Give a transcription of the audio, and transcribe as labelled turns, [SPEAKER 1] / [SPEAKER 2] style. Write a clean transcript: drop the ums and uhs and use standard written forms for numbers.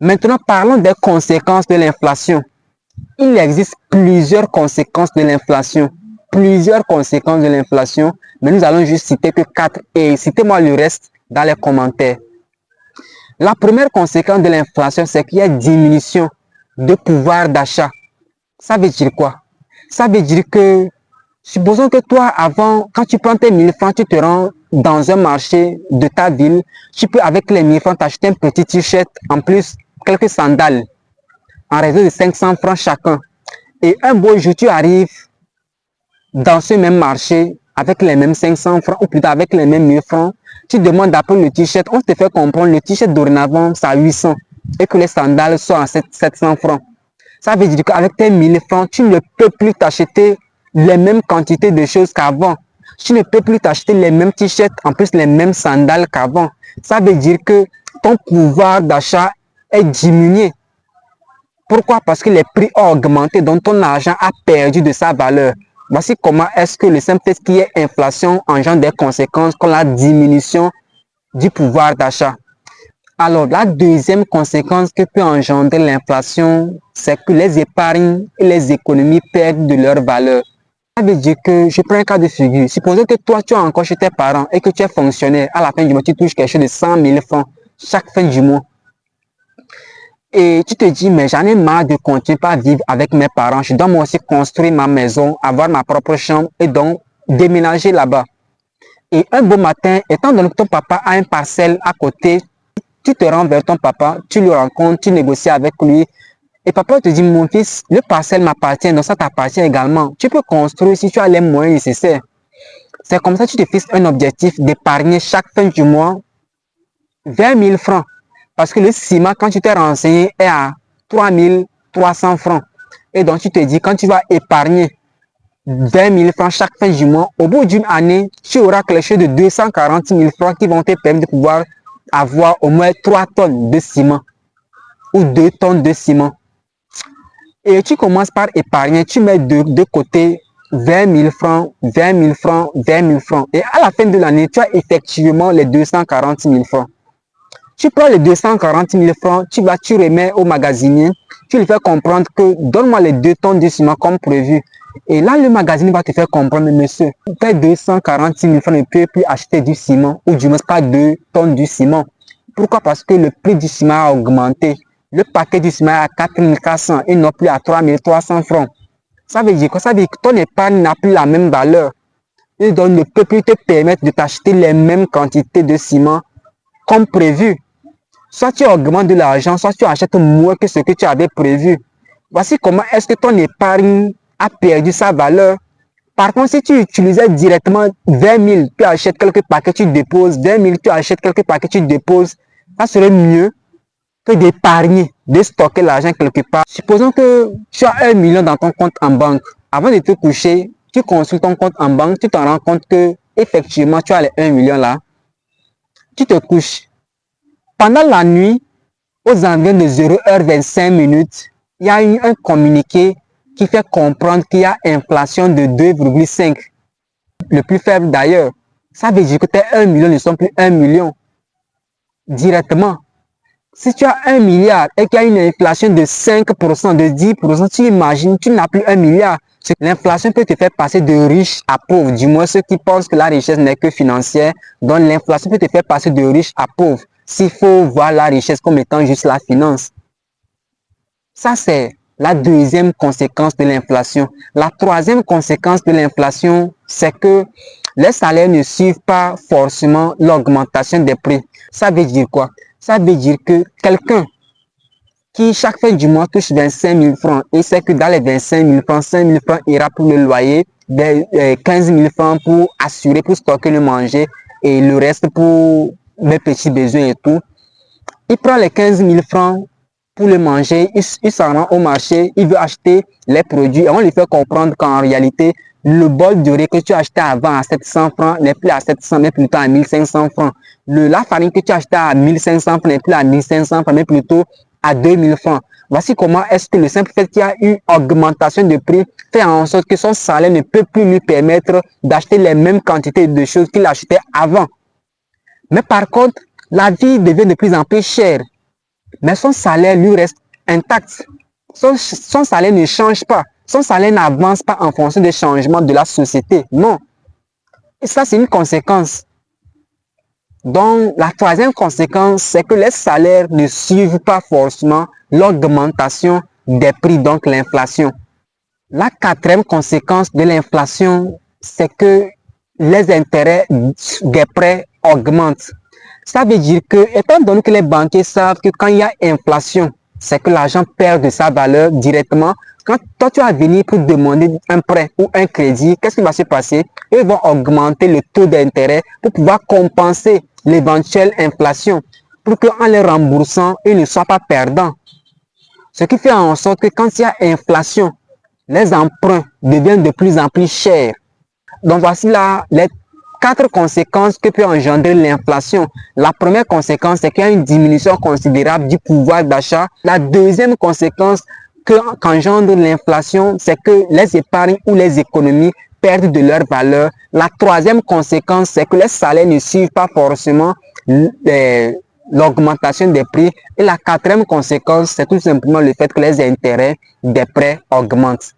[SPEAKER 1] Maintenant, parlons des conséquences de l'inflation. Il existe plusieurs conséquences de l'inflation. Plusieurs conséquences de l'inflation, mais nous allons juste citer que 4 et citez-moi le reste dans les commentaires. La première conséquence de l'inflation, c'est qu'il y a diminution de pouvoir d'achat. Ça veut dire quoi? Ça veut dire que, supposons que toi, avant, quand tu prends tes 1000 francs, tu te rends dans un marché de ta ville, tu peux avec les 1000 francs t'acheter un petit t-shirt, en plus quelques sandales, en raison de 500 francs chacun. Et un beau jour, tu arrives dans ce même marché avec les mêmes 500 francs, ou plutôt avec les mêmes 1000 francs, tu demandes d'appeler le t-shirt, on te fait comprendre le t-shirt dorénavant, c'est à 800 et que les sandales sont à 700 francs. Ça veut dire qu'avec tes 1000 francs, tu ne peux plus t'acheter les mêmes quantités de choses qu'avant. Tu ne peux plus t'acheter les mêmes t-shirts, en plus les mêmes sandales qu'avant. Ça veut dire que ton pouvoir d'achat est diminué. Pourquoi? Parce que les prix ont augmenté, donc ton argent a perdu de sa valeur. Voici comment est-ce que le simple fait qu'il y ait inflation engendre des conséquences comme la diminution du pouvoir d'achat. Alors, la deuxième conséquence que peut engendrer l'inflation, c'est que les épargnes et les économies perdent de leur valeur. Ça veut dire que, je prends un cas de figure, supposons que toi, tu es encore chez tes parents et que tu es fonctionnaire, à la fin du mois, tu touches quelque chose de 100 000 francs chaque fin du mois. Et tu te dis, mais j'en ai marre de continuer à vivre avec mes parents. Je dois moi aussi construire ma maison, avoir ma propre chambre et donc déménager là-bas. Et un beau matin, étant donné que ton papa a une parcelle à côté, tu te rends vers ton papa, tu le rencontres, tu négocies avec lui. Et papa te dit, mon fils, le parcelle m'appartient, donc ça t'appartient également. Tu peux construire si tu as les moyens nécessaires. C'est comme ça que tu te fixes un objectif d'épargner chaque fin du mois 20 000 francs. Parce que le ciment, quand tu t'es renseigné, est à 3 300 francs. Et donc, tu te dis, quand tu vas épargner 20 000 francs chaque fin du mois, au bout d'une année, tu auras quelque chose de 240 000 francs qui vont te permettre de pouvoir avoir au moins 3 tonnes de ciment ou 2 tonnes de ciment. Et tu commences par épargner, tu mets de côté 20 000 francs, 20 000 francs, 20 000 francs. Et à la fin de l'année, tu as effectivement les 240 000 francs. Tu prends les 240 000 francs, tu remets au magasinier, tu lui fais comprendre que donne-moi les 2 tonnes de ciment comme prévu. Et là, le magasinier va te faire comprendre, monsieur, tes 240 000 francs ne peut plus acheter du ciment, ou du moins pas 2 tonnes de ciment. Pourquoi? Parce que le prix du ciment a augmenté. Le paquet du ciment est à 4 400 et non plus à 3 300 francs. Ça veut dire quoi? Ça veut dire que ton épargne n'a plus la même valeur. Et donc ne peut plus te permettre de t'acheter les mêmes quantités de ciment comme prévu. Soit tu augmentes de l'argent, soit tu achètes moins que ce que tu avais prévu. Voici comment est-ce que ton épargne a perdu sa valeur. Par contre, si tu utilisais directement 20 000, tu achètes quelques paquets, tu déposes, 20 000, tu achètes quelques paquets, tu déposes, ça serait mieux que d'épargner, de stocker l'argent quelque part. Supposons que tu as 1 million dans ton compte en banque. Avant de te coucher, tu consultes ton compte en banque, tu te rends compte que effectivement tu as les 1 million là. Tu te couches. Pendant la nuit, aux environs de 0h25, il y a eu un communiqué qui fait comprendre qu'il y a inflation de 2,5. Le plus faible d'ailleurs. Ça veut dire que tes 1 million ne sont plus 1 million. Directement. Si tu as 1 milliard et qu'il y a une inflation de 5%, de 10%, tu imagines, tu n'as plus 1 milliard. L'inflation peut te faire passer de riche à pauvre. Du moins, ceux qui pensent que la richesse n'est que financière. Donc, l'inflation peut te faire passer de riche à pauvre. S'il faut voir la richesse comme étant juste la finance. Ça, c'est la deuxième conséquence de l'inflation. La troisième conséquence de l'inflation, c'est que les salaires ne suivent pas forcément l'augmentation des prix. Ça veut dire quoi? Ça veut dire que quelqu'un qui chaque fin du mois touche 25 000 francs et sait que dans les 25 000 francs, 5 000 francs ira pour le loyer, 15 000 francs pour assurer, pour stocker le manger et le reste pour mes petits besoins et tout. Il prend les 15 000 francs pour le manger, il s'en rend au marché, il veut acheter les produits et on lui fait comprendre qu'en réalité, le bol de riz que tu achetais avant à 700 francs n'est plus à 700, mais plutôt à 1500 francs. La farine que tu achetais à 1500 francs n'est plus à 1500 francs, mais plutôt à 2000 francs. Voici comment est-ce que le simple fait qu'il y a une augmentation de prix fait en sorte que son salaire ne peut plus lui permettre d'acheter les mêmes quantités de choses qu'il achetait avant. Mais par contre, la vie devient de plus en plus chère. mais son salaire lui reste intact. Son salaire ne change pas. Son salaire n'avance pas en fonction des changements de la société. Non. Et ça, c'est une conséquence. Donc, la troisième conséquence, c'est que les salaires ne suivent pas forcément l'augmentation des prix, donc l'inflation. La quatrième conséquence de l'inflation, c'est que les intérêts des prêts augmentent. Ça veut dire que, étant donné que les banquiers savent que quand il y a inflation, c'est que l'argent perd de sa valeur directement. Quand toi tu vas venir pour demander un prêt ou un crédit, qu'est-ce qui va se passer? Ils vont augmenter le taux d'intérêt pour pouvoir compenser l'éventuelle inflation, pour qu'en les remboursant, ils ne soient pas perdants. Ce qui fait en sorte que quand il y a inflation, les emprunts deviennent de plus en plus chers. Donc voici là les 4 conséquences que peut engendrer l'inflation. La première conséquence, c'est qu'il y a une diminution considérable du pouvoir d'achat. La deuxième conséquence qu'engendre l'inflation, c'est que les épargnes ou les économies perdent de leur valeur. La troisième conséquence, c'est que les salaires ne suivent pas forcément l'augmentation des prix. Et la quatrième conséquence, c'est tout simplement le fait que les intérêts des prêts augmentent.